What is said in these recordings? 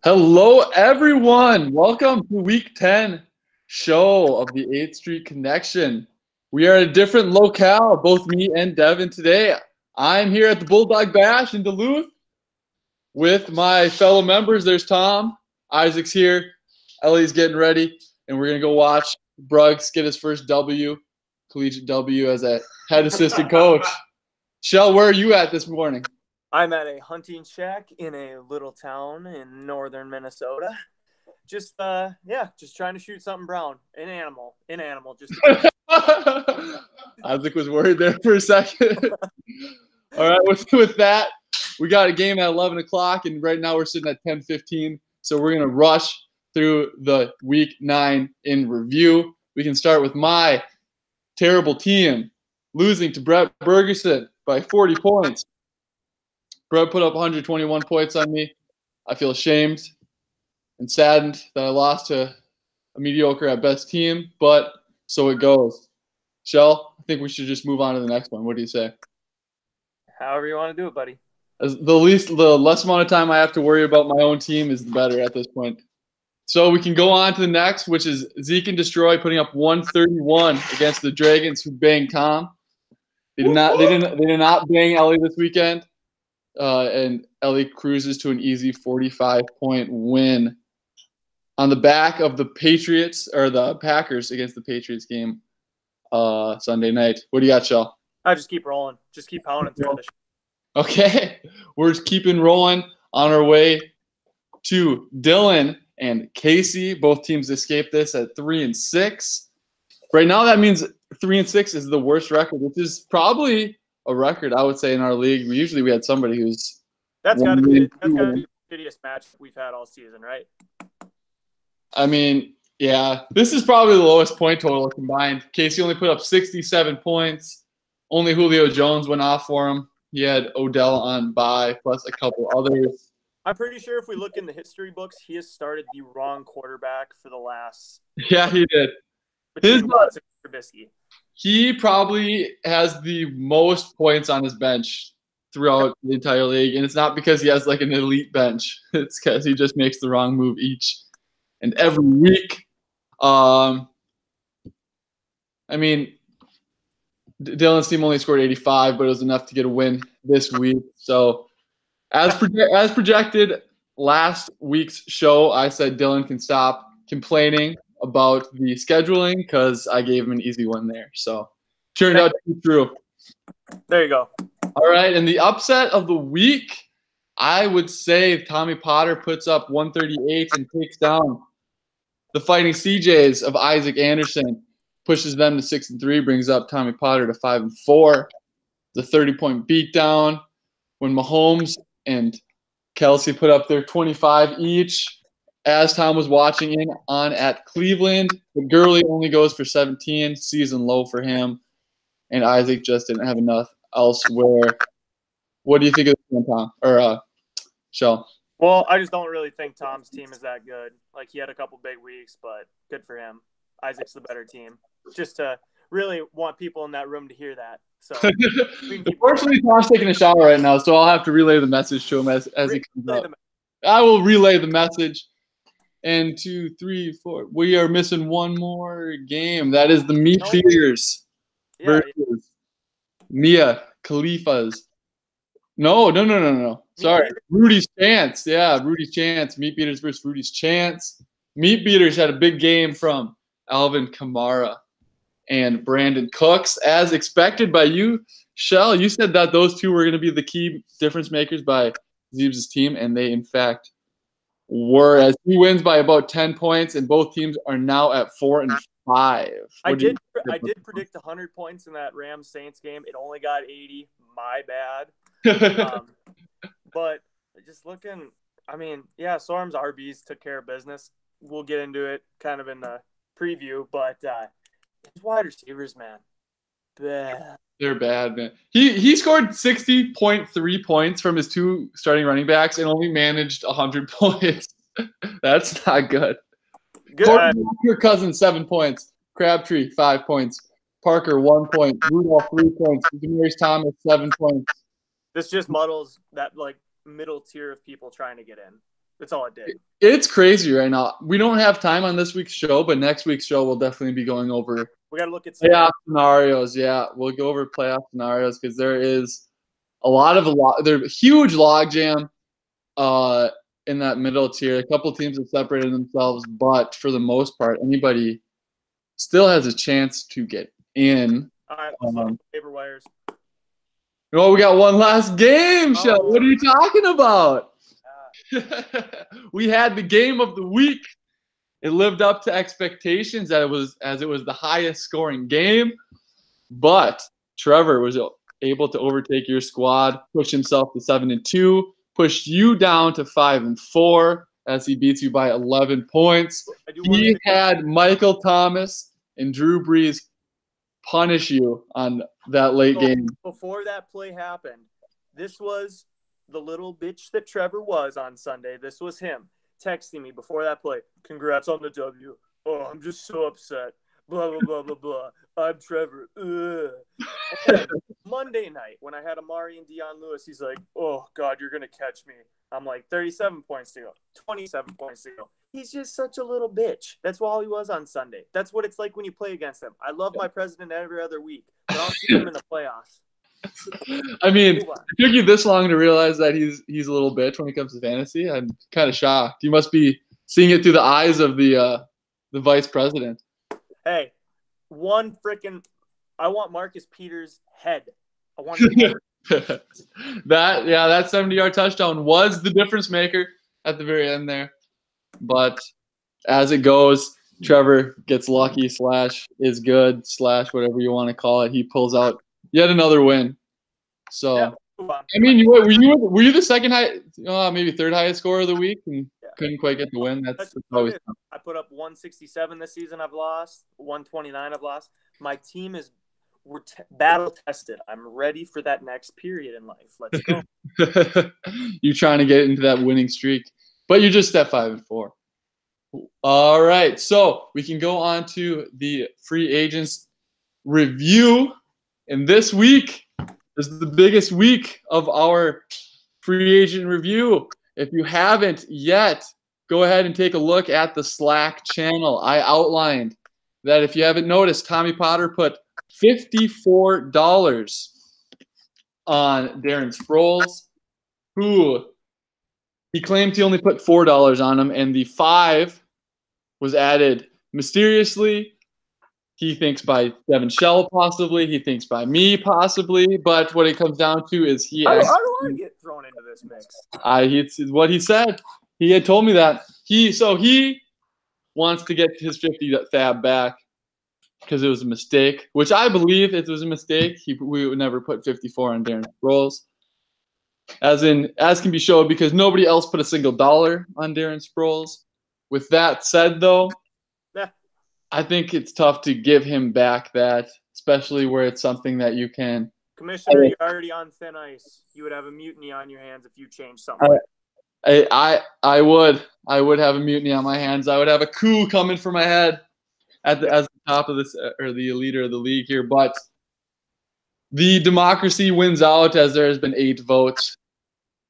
Hello, everyone. Welcome to Week 10 show of the 8th Street Connection. We are at a different locale, both me and Devin today. I'm here at the Bulldog Bash in Duluth with my fellow members. There's Tom. Isaac's here. Ellie's getting ready. And we're going to go watch Bruggs get his first W, collegiate W, as a head assistant coach. Shell, where are you at this morning? I'm at a hunting shack in a little town in northern Minnesota. Just trying to shoot something brown. An animal. Isaac was worried there for a second. All right, with that, we got a game at 11 o'clock, and right now we're sitting at 10:15. So we're going to rush through the Week 9 in review. We can start with my terrible team losing to Brett Bergerson by 40 points. Brett put up 121 points on me. I feel ashamed and saddened that I lost to a mediocre at best team, but so it goes. Shell, I think we should just move on to the next one. What do you say? However you want to do it, buddy. The less amount of time I have to worry about my own team is the better at this point. So we can go on to the next, which is Zeke and Destroy putting up 131 against the Dragons, who banged Tom. They did not bang Ellie this weekend. And Ellie cruises to an easy 45-point win on the back of the Patriots or the Packers against the Patriots game Sunday night. What do you got, Shell? I just keep rolling. Just keep pounding through this. Okay. We're just keeping rolling on our way to Dylan and Casey. Both teams escaped this at 3-6. Right now, that means 3-6 is the worst record, which is probably a record, I would say, in our league. We had somebody who's that's got to be the shittiest match we've had all season, right? I mean, yeah, this is probably the lowest point total combined. Casey only put up 67 points. Only Julio Jones went off for him. He had Odell on bye, plus a couple others. I'm pretty sure if we look in the history books, he has started the wrong quarterback for the last. Yeah, he did. Trubisky. He probably has the most points on his bench throughout the entire league, and it's not because he has like an elite bench. It's because he just makes the wrong move each and every week. I mean, Dylan's team only scored 85, but it was enough to get a win this week. So as projected last week's show, I said Dylan can stop complaining about the scheduling because I gave him an easy one there. So turned out to be true. There you go. All right, and the upset of the week, I would say Tommy Potter puts up 138 and takes down the Fighting CJs of Isaac Anderson, pushes them to 6-3, brings up Tommy Potter to 5-4. The 30-point beatdown when Mahomes and Kelsey put up their 25 each. As Tom was watching in on at Cleveland, but Gurley only goes for 17, season low for him, and Isaac just didn't have enough elsewhere. What do you think of this one, Tom? Or Shell? Well, I just don't really think Tom's team is that good. Like, he had a couple big weeks, but good for him. Isaac's the better team. Just to really want people in that room to hear that. So, unfortunately, Tom's taking a shower right now, so I'll have to relay the message to him as he comes up. I will relay the message. And 2, 3, 4. We are missing one more game. That is the Meat Feeders versus Mia Khalifa's. No. Sorry. Rudy's Chance. Yeah, Rudy's Chance. Meat Beaters versus Rudy's Chance. Meat Beaters had a big game from Alvin Kamara and Brandon Cooks. As expected by you, Shell, you said that those two were going to be the key difference makers by Zeebs' team, and they, in fact, were, as he wins by about 10 points, and both teams are now at 4-5. I did predict 100 points in that Rams-Saints game. It only got 80. My bad. But just looking, I mean, yeah, Sorm's RBs took care of business. We'll get into it kind of in the preview, but his wide receivers, man, bad. They're bad, man. He scored 60.3 points from his two starting running backs and only managed 100 points. That's not good. Kirk Cousins, 7 points. Crabtree, 5 points. Parker, 1 point. Rudolph, 3 points. Demaryius Thomas, 7 points. This just muddles that like middle tier of people trying to get in. That's all it did. It's crazy right now. We don't have time on this week's show, but next week's show we'll definitely be going over. We got to look at playoff scenarios. Yeah, we'll go over playoff scenarios because there is there's a huge logjam in that middle tier. A couple teams have separated themselves, but for the most part, anybody still has a chance to get in. All right, let's look at paper wires. Oh, we got one last game, Shell. What are you talking about? We had the game of the week. It lived up to expectations as it was the highest scoring game. But Trevor was able to overtake your squad, push himself to 7-2, pushed you down to 5-4 as he beats you by 11 points. He had Michael Thomas and Drew Brees punish you on that late game. Before that play happened, this was the little bitch that Trevor was on Sunday. This was him texting me before that play. Congrats on the W. Oh, I'm just so upset. Blah, blah, blah, blah, blah. I'm Trevor. And Monday night, when I had Amari and Deion Lewis, he's like, oh, God, you're going to catch me. I'm like, 37 points to go. 27 points to go. He's just such a little bitch. That's all he was on Sunday. That's what it's like when you play against him. I love my president every other week, but I'll see him in the playoffs. I mean, it took you this long to realize that he's a little bitch when it comes to fantasy. I'm kind of shocked. You must be seeing it through the eyes of the vice president. Hey, I want Marcus Peters' head. I want his head. that 70-yard touchdown was the difference maker at the very end there. But as it goes, Trevor gets lucky / is good / whatever you want to call it. He pulls out yet another win. So, yeah, I mean, were you the second maybe third highest scorer of the week and couldn't quite get the win? That's always tough. I put up 167 this season. I've lost 129. I've lost. My team we're battle tested. I'm ready for that next period in life. Let's go. You're trying to get into that winning streak, but you're just at 5-4. All right, so we can go on to the free agents review. And this week is the biggest week of our free agent review. If you haven't yet, go ahead and take a look at the Slack channel. I outlined that if you haven't noticed, Tommy Potter put $54 on Darren Sproles, who he claimed he only put $4 on him, and the 5 was added mysteriously. He thinks by Devin Shell possibly. He thinks by me possibly. But what it comes down to is how do I get thrown into this mix? It's what he said. He had told me that. He wants to get his 50 fab back because it was a mistake, which I believe it was a mistake. We would never put 54 on Darren Sproles. As can be shown, because nobody else put a single dollar on Darren Sproles. With that said, though, I think it's tough to give him back that, especially where it's something that you can. Commissioner, you're already on thin ice. You would have a mutiny on your hands if you changed something. I would have a mutiny on my hands. I would have a coup coming for my head as the top of this or the leader of the league here. But the democracy wins out as there has been 8 votes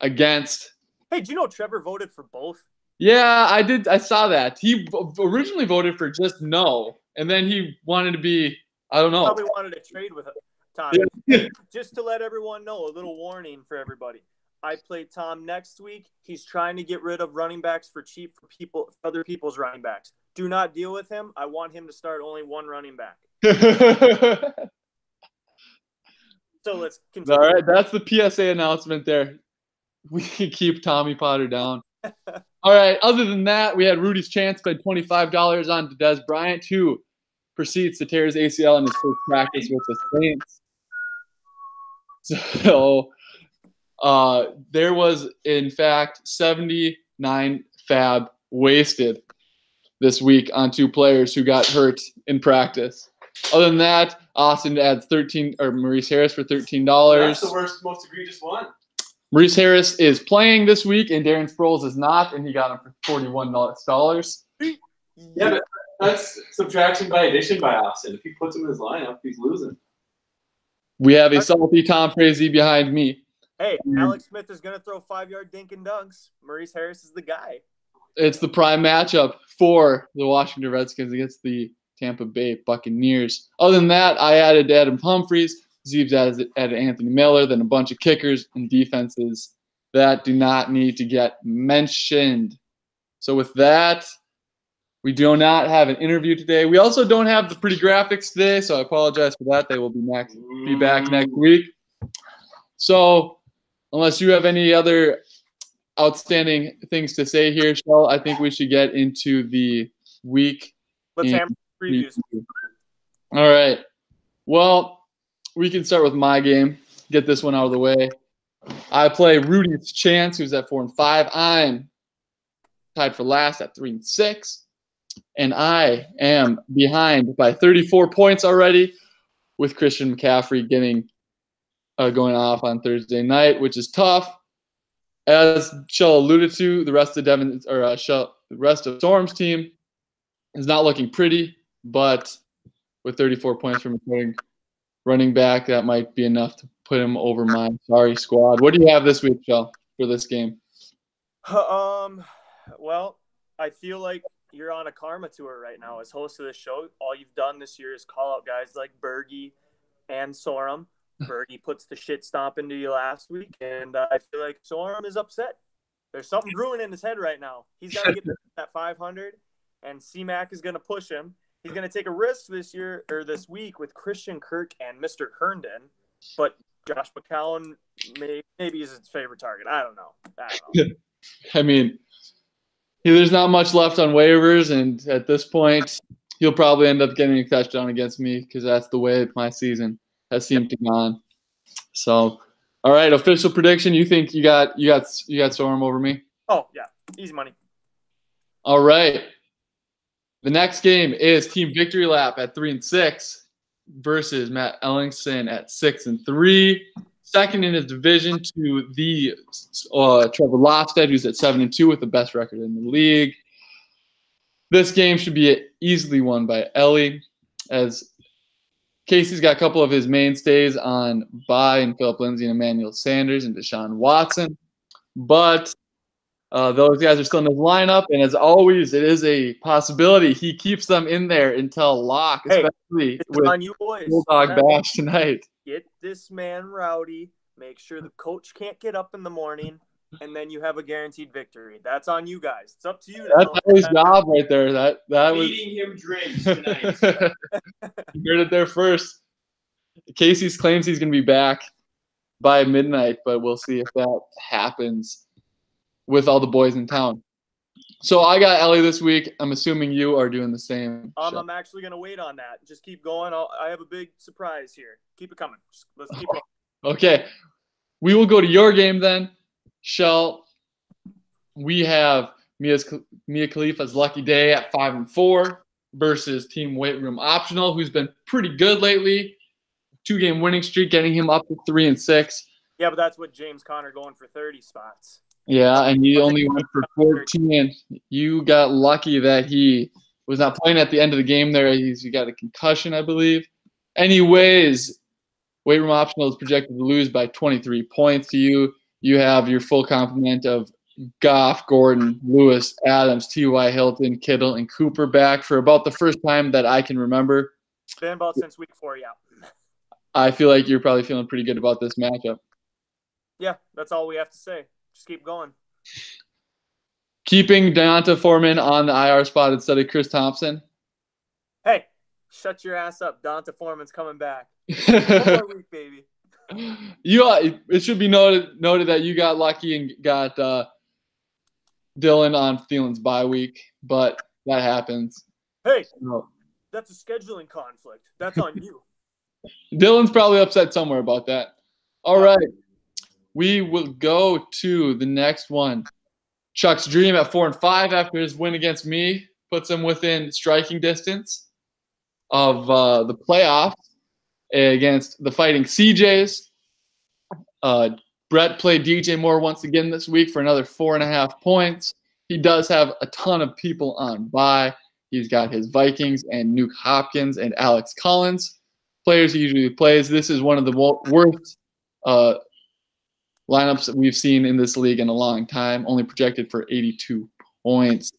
against. Hey, do you know Trevor voted for both? Yeah, I did. I saw that. He originally voted for just no, and then he wanted to be, I don't know. Probably wanted to trade with Tom. Yeah. Just to let everyone know, a little warning for everybody. I play Tom next week. He's trying to get rid of running backs for cheap for other people's running backs. Do not deal with him. I want him to start only one running back. So let's continue. All right, that's the PSA announcement there. We can keep Tommy Potter down. All right, other than that, we had Rudy's Chance spent $25 on Dez Bryant, who proceeds to tear his ACL in his first practice with the Saints. So there was, in fact, 79 fab wasted this week on 2 players who got hurt in practice. Other than that, Austin adds Maurice Harris for $13. That's the worst, most egregious one. Maurice Harris is playing this week, and Darren Sproles is not, and he got him for $41. Yeah, but that's subtraction by addition by Austin. If he puts him in his lineup, he's losing. We have a salty Tom Frazee behind me. Hey, Alex Smith is going to throw 5-yard dink and dunks. Maurice Harris is the guy. It's the prime matchup for the Washington Redskins against the Tampa Bay Buccaneers. Other than that, I added Adam Humphries. Zeebs added Anthony Miller, then a bunch of kickers and defenses that do not need to get mentioned. So with that, we do not have an interview today. We also don't have the pretty graphics today, so I apologize for that. They will be back next week. So unless you have any other outstanding things to say here, Shell, I think we should get into the week. Let's hammer previews. All right. Well, we can start with my game. Get this one out of the way. I play Rudy's Chance, who's at 4-5. I'm tied for last at 3-6. And I am behind by 34 points already, with Christian McCaffrey getting going off on Thursday night, which is tough. As Shell alluded to, the rest of Storm's team is not looking pretty, but with 34 points from a running back, that might be enough to put him over my sorry squad. What do you have this week, Shell, for this game? Well, I feel like you're on a karma tour right now as host of this show. All you've done this year is call out guys like Bergie and Sorum. Bergie puts the shit stomp into you last week, and I feel like Sorum is upset. There's something brewing in his head right now. He's got to get that 500, and C-Mac is going to push him. He's going to take a risk this week with Christian Kirk and Mr. Herndon, but Josh McCown maybe is his favorite target. I don't know. I mean, there's not much left on waivers, and at this point, he'll probably end up getting a touchdown against me because that's the way my season has seemed to go on. So, all right, official prediction. You think you got Storm over me? Oh yeah, easy money. All right. The next game is Team Victory Lap at 3-6 versus Matt Ellingson at 6-3. Second in his division to the Trevor Lofstead, who's at 7-2 with the best record in the league. This game should be easily won by Ellie, as Casey's got a couple of his mainstays on bye in Philip Lindsay and Emmanuel Sanders and Deshaun Watson. But those guys are still in his lineup, and as always, it is a possibility he keeps them in there until lock, especially with on you boys. Bulldog Bash tonight. Get this man rowdy. Make sure the coach can't get up in the morning, and then you have a guaranteed victory. That's on you guys. It's up to you. That's his job right there. That was feeding him drinks tonight. You heard it there first. Casey claims he's going to be back by midnight, but we'll see if that happens with all the boys in town. So I got Ellie this week. I'm assuming you are doing the same. I'm actually going to wait on that. Just keep going. I have a big surprise here. Keep it coming. Let's keep going. Okay. We will go to your game then. Shell, we have Mia Khalifa's lucky day at 5-4 versus Team Weight Room Optional, who's been pretty good lately. 2-game winning streak, getting him up to 3-6. Yeah, but that's what James Conner going for 30 spots. Yeah, and he only went for 14. You got lucky that he was not playing at the end of the game there. He got a concussion, I believe. Anyways, Weight Room Optional is projected to lose by 23 points to you. You have your full complement of Goff, Gordon, Lewis, Adams, T.Y. Hilton, Kittle, and Cooper back for about the first time that I can remember. It's been about since week 4, yeah. I feel like you're probably feeling pretty good about this matchup. Yeah, that's all we have to say. Just keep going. Keeping Deonta Foreman on the IR spot instead of Chris Thompson. Hey, shut your ass up. Deonta Foreman's coming back. One more week, baby. It should be noted that you got lucky and got Dylan on Thielen's bye week, but that happens. Hey, that's a scheduling conflict. That's on you. Dylan's probably upset somewhere about that. All right. We will go to the next one. Chuck's Dream at 4-5 after his win against me puts him within striking distance of the playoffs against the Fighting CJs. Brett played DJ Moore once again this week for another 4.5 points. He does have a ton of people on bye. He's got his Vikings and Nuke Hopkins and Alex Collins, players he usually plays. This is one of the worst lineups that we've seen in this league in a long time, only projected for 82 points.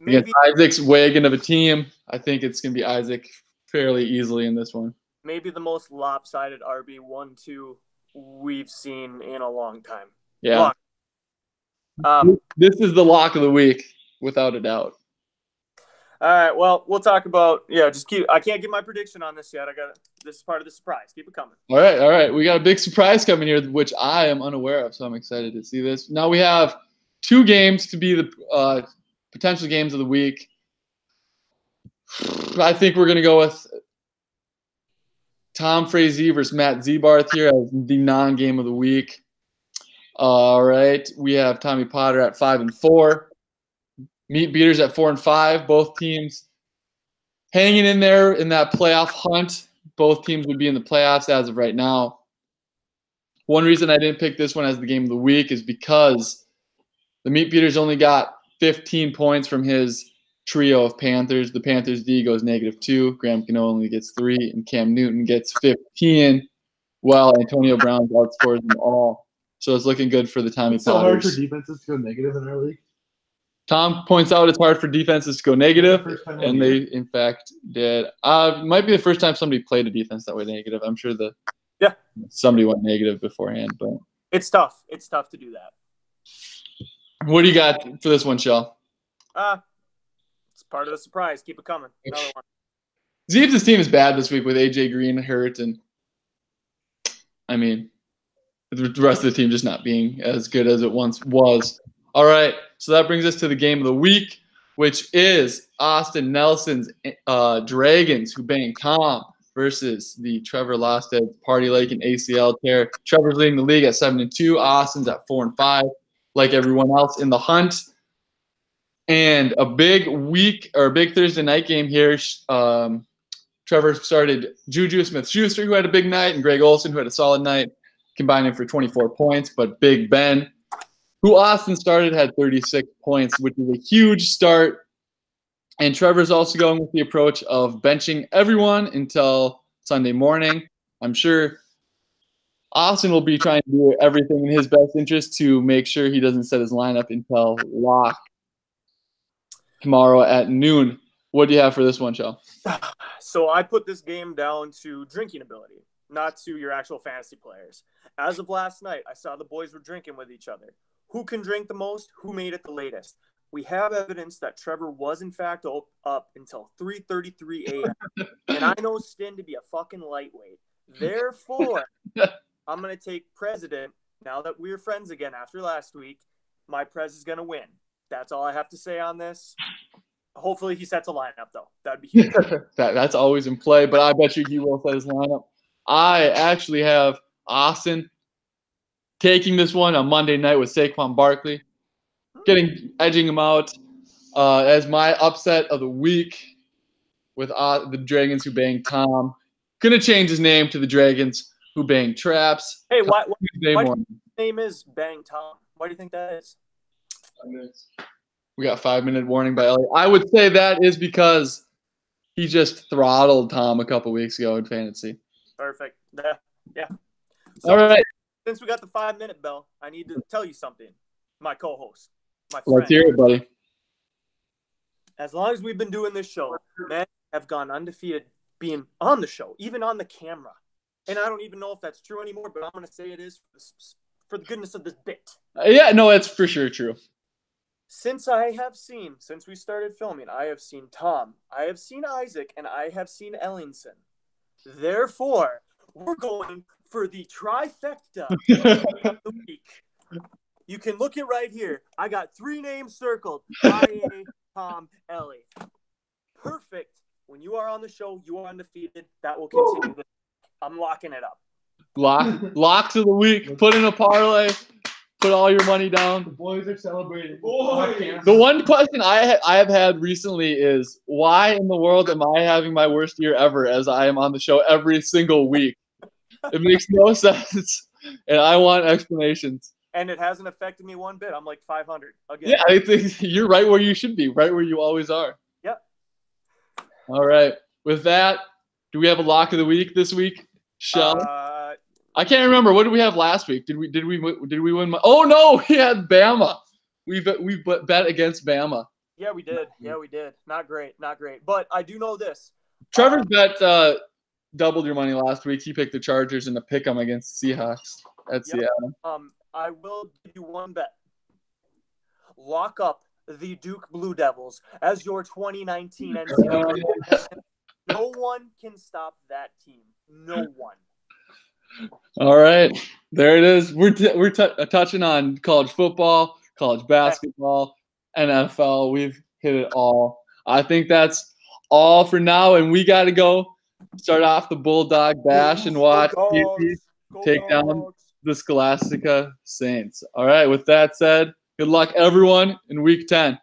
Against Isaac's wagon of a team, I think it's going to be Isaac fairly easily in this one. Maybe the most lopsided RB1-2 we've seen in a long time. Yeah. This is the lock of the week, without a doubt. All right, well, we'll talk about I can't give my prediction on this yet. This is part of the surprise. Keep it coming. All right. We got a big surprise coming here, which I am unaware of, so I'm excited to see this. Now we have 2 games to be the potential games of the week. I think we're going to go with Tom Frazee versus Matt Zebarth here as the non-game of the week. All right. We have Tommy Potter at 5-4. Meat Beaters at 4-5. Both teams hanging in there in that playoff hunt. Both teams would be in the playoffs as of right now. One reason I didn't pick this one as the game of the week is because the Meat Beaters only got 15 points from his trio of Panthers. The Panthers D goes -2. Graham Cano only gets 3, and Cam Newton gets 15. While Antonio Brown outscores them all. So it's looking good for the Tommy Potters. It's so hard for defenses to go negative in our league. Tom points out it's hard for defenses to go negative, and they, in fact, did. It might be the first time somebody played a defense that way negative. I'm sure somebody went negative beforehand, but it's tough. It's tough to do that. What do you got for this one, Shell? It's part of the surprise. Keep it coming. Another one. Zeebs' team is bad this week with AJ Green hurt, and I mean, the rest of the team just not being as good as it once was. All right, so that brings us to the game of the week, which is Austin Nelson's Dragons, who bang Tom, versus the Trevor Losted Party Lake and ACL tear. Trevor's leading the league at 7-2. Austin's at 4-5, like everyone else in the hunt. And a big Thursday night game here. Trevor started Juju Smith-Schuster, who had a big night, and Greg Olsen, who had a solid night, combining for 24 points. But Big Ben, who Austin started, had 36 points, which is a huge start. And Trevor's also going with the approach of benching everyone until Sunday morning. I'm sure Austin will be trying to do everything in his best interest to make sure he doesn't set his lineup until lock tomorrow at noon. What do you have for this one, Shell? So I put this game down to drinking ability, not to your actual fantasy players. As of last night, I saw the boys were drinking with each other. Who can drink the most? Who made it the latest? We have evidence that Trevor was, in fact, up until 3:33 a.m. And I know Stin to be a fucking lightweight. Therefore, I'm going to take President, now that we're friends again after last week. My Prez is going to win. That's all I have to say on this. Hopefully he sets a lineup, though. That'd be huge. That's always in play, but I bet you he will set his lineup. I actually have Austin taking this one on Monday night with Saquon Barkley, edging him out as my upset of the week with the Dragons who bang Tom. Gonna change his name to the Dragons who bang Traps. Hey, why his name is Bang Tom? Why do you think that is? We got 5-minute warning by Elliot. I would say that is because he just throttled Tom a couple weeks ago in fantasy. Perfect. Yeah. So, all right. Since we got the 5-minute bell, I need to tell you something. My co-host, my friend. Let's hear it, buddy. As long as we've been doing this show, men have gone undefeated being on the show, even on the camera. And I don't even know if that's true anymore, but I'm going to say it is for the goodness of this bit. Yeah, no, it's for sure true. Since we started filming, I have seen Tom, I have seen Isaac, and I have seen Ellingson. Therefore, we're going for the trifecta of the week. You can look it right here. I got 3 names circled. IA, Tom, Ellie. Perfect. When you are on the show, you are undefeated. That will continue. I'm locking it up. Locks of the week. Put in a parlay. Put all your money down. The boys are celebrating. The one question I have had recently is, why in the world am I having my worst year ever as I am on the show every single week? It makes no sense, and I want explanations. And it hasn't affected me one bit. I'm like 500 again. Yeah, I think you're right where you should be, right where you always are. Yep. All right. With that, do we have a lock of the week this week, Shell? I can't remember. What did we have last week? Did we win? Oh no, we had Bama. We bet against Bama. Yeah, we did. Not great. But I do know this. Trevor's bet doubled your money last week. He picked the Chargers in the pick 'em against Seahawks at Seattle. I will give you one bet. Lock up the Duke Blue Devils as your 2019 NCAA. No one can stop that team. No one. All right, there it is. We're touching on college football, college basketball, NFL. We've hit it all. I think that's all for now, and we got to go start off the Bulldog Bash and watch PP take down the Scholastica Saints. All right, with that said, good luck everyone in Week 10.